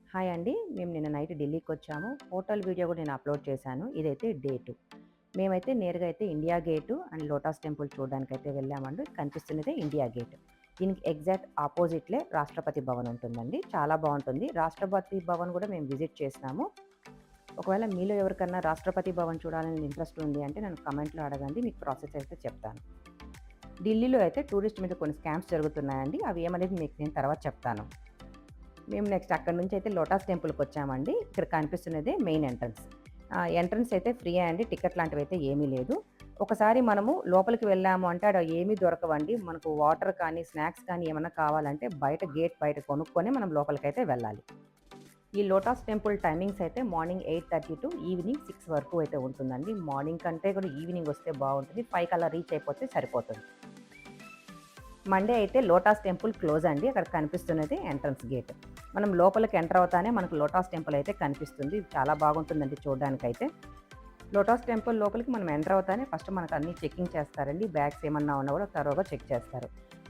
Hi అండి. మేము నిన్న నైట్ ఢిల్లీకొచ్చాము. హోటల్ వీడియో కూడా నేను అప్‌లోడ్ చేశాను. ఇదైతే డే 2. మేమైతే నేరుగా అయితే India Gate and Lotus Temple చూడడానికైతే వెళ్ళామండి. కనిపిస్తున్నదే ఇండియా గేట్. దీనికి ఎగ్జాక్ట్ ఆపోజిట్‌లే రాష్ట్రపతి భవన్ ఉంటుందండి. చాలా బావుంటుంది. రాష్ట్రపతి భవన్ కూడా మేము విజిట్ చేసినాము. ఒకవేళ మీలో ఎవరికన్నా రాష్ట్రపతి భవన్ చూడాలని ఇంట్రెస్ట్ ఉంది అంటే నన్ను కామెంట్‌లో అడగండి. మీకు ప్రాసెస్ అయితే చెప్తాను. ఢిల్లీలో అయితే టూరిస్ట్ మీద కొన్ని స్కామ్స్ జరుగుతున్నాయండి. అవి ఏమనేది మీకు నేను తర్వాత చెప్తాను. మేము నెక్స్ట్ అక్కడి నుంచి అయితే లోటస్ టెంపుల్‌కొచ్చామండి. ఇక్కడ కనిపిస్తున్నదే మెయిన్ ఎంట్రన్స్. ఎంట్రన్స్ అయితే ఫ్రీయే అండి. టికెట్ లాంటివైతే ఏమీ లేదు. ఒకసారి మనము లోపలికి వెళ్ళాము అంటే ఆడ ఏమీ దొరకవండి. మనకు వాటర్ కానీ, స్నాక్స్ కానీ ఏమన్నా కావాలంటే బయట గేట్ బయట కొనుక్కొని మనం లోపలికైతే వెళ్ళాలి. ఈ లోటస్ టెంపుల్ టైమింగ్స్ అయితే మార్నింగ్ 8:30 టు ఈవినింగ్ 6 వరకు అయితే ఉంటుందండి. మార్నింగ్ కంటే కూడా ఈవినింగ్ వస్తే బావుంటుంది. 5 కల్లా రీచ్ అయిపోతే సరిపోతుంది. మండే అయితే లోటస్ టెంపుల్ క్లోజ్ అండి. అక్కడ కనిపిస్తున్నది ఎంట్రన్స్ గేట్. మనం లోపలికి ఎంటర్ అవుతానే మనకు లోటస్ టెంపుల్ అయితే కనిపిస్తుంది. ఇది చాలా బాగుంటుందండి చూడడానికైతే. లోటస్ టెంపుల్ లోపలికి మనం ఎంటర్ అవుతానే ఫస్ట్ మనకు అన్నీ చెకింగ్ చేస్తారండి. బ్యాగ్స్ ఏమన్నా ఉన్నా కూడా తరోగా చెక్ చేస్తారు.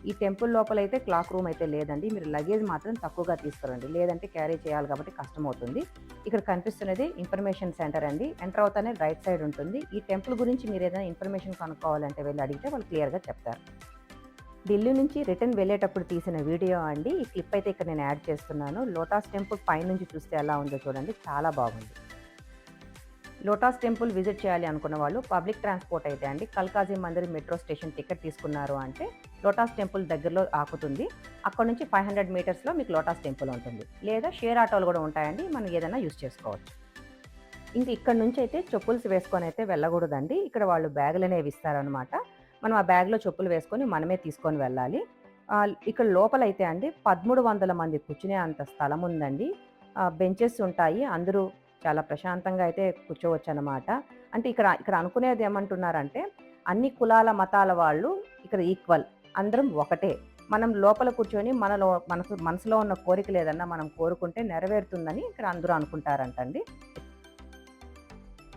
ఈ టెంపుల్ లోపలైతే క్లాక్ రూమ్ అయితే లేదండి. మీరు లగేజ్ మాత్రం తక్కువగా తీసుకురండి. లేదంటే క్యారీ చేయాలి కాబట్టి కష్టమవుతుంది. ఇక్కడ కనిపిస్తున్నది ఇన్ఫర్మేషన్ సెంటర్ అండి. ఎంటర్ అవుతానే రైట్ సైడ్ ఉంటుంది. ఈ టెంపుల్ గురించి మీరు ఏదైనా ఇన్ఫర్మేషన్ కనుక్కోవాలంటే వెళ్లి అడిగితే వాళ్ళు క్లియర్‌గా చెప్తారు. ఢిల్లీ నుంచి రిటర్న్ వెళ్ళేటప్పుడు తీసిన వీడియో అండి. ఈ క్లిప్ అయితే ఇక్కడ నేను యాడ్ చేస్తున్నాను. లోటస్ టెంపుల్ పైనుంచి చూస్తే ఎలా ఉందో చూడండి. చాలా బాగుంది. లోటస్ టెంపుల్ విజిట్ చేయాలి అనుకున్న వాళ్ళు పబ్లిక్ ట్రాన్స్‌పోర్ట్ అయితే అండి Kalkaji Mandir metro station ticket తీసుకున్నారు అంటే లోటస్ టెంపుల్ దగ్గరలో ఆకుతుంది. అక్కడి నుంచి 500 మీటర్స్‌లో మీకు లోటస్ టెంపుల్ ఉంటుంది. లేదా షేర్ ఆటోలు కూడా ఉంటాయండి. మనం ఏదైనా యూజ్ చేసుకోవచ్చు. ఇంక ఇక్కడి నుంచయితే చెప్పుల్స్ వేసుకొనైతే వెళ్ళగూడదండి. ఇక్కడ వాళ్ళు బ్యాగులనేవి ఇస్తారనమాట. మనం ఆ బ్యాగ్‌లో చెప్పులు వేసుకొని మనమే తీసుకొని వెళ్ళాలి. ఇక్కడ లోపలైతే అండి 1300 మంది కూర్చునే అంత స్థలం ఉందండి. బెంచెస్ ఉంటాయి. అందరూ చాలా ప్రశాంతంగా అయితే కూర్చోవచ్చనమాట. అంటే ఇక్కడ ఇక్కడ అనుకునేది ఏమంటున్నారంటే, అన్ని కులాల, మతాల వాళ్ళు ఇక్కడ ఈక్వల్. అందరం ఒకటే. మనం లోపల కూర్చొని మనసులో ఉన్న కోరికలేదన్నా మనం కోరుకుంటే నెరవేరుతుందని ఇక్కడ అందరూ అనుకుంటారంటండి.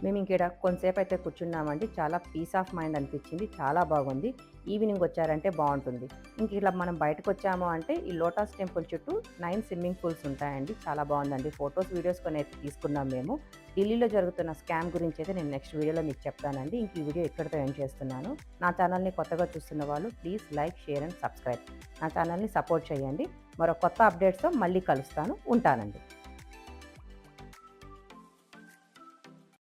మేమింకీడ కొంతసేపయితే కూర్చున్నామండి. చాలా పీస్ ఆఫ్ మైండ్ అనిపిచ్చింది. చాలా బాగుంది. ఈవినింగ్ వచ్చారంటే బావుంటుంది. ఇలా మనం బయటకొచ్చాము అంటే ఈ లోటస్ టెంపుల్ చుట్టూ 9 స్విమ్మింగ్ పూల్స్ ఉంటాయండి. చాలా బావుందండి. ఫోటోస్, వీడియోస్ కొనైతే తీసుకున్నాం మేము. ఢిల్లీలో జరుగుతున్న స్కామ్ గురించయితే నేను నెక్స్ట్ వీడియోలో మీకు చెప్తానండి. ఈ వీడియో ఇక్కడితో ఎండ్ చేస్తున్నాను. నా ఛానల్‌ని కొత్తగా చూస్తున్న వాళ్ళు please like, share and subscribe. నా ఛానల్‌ని సపోర్ట్ చేయండి. మరో కొత్త అప్డేట్స్‌తో మళ్ళీ కలుస్తాను. ఉంటానండి.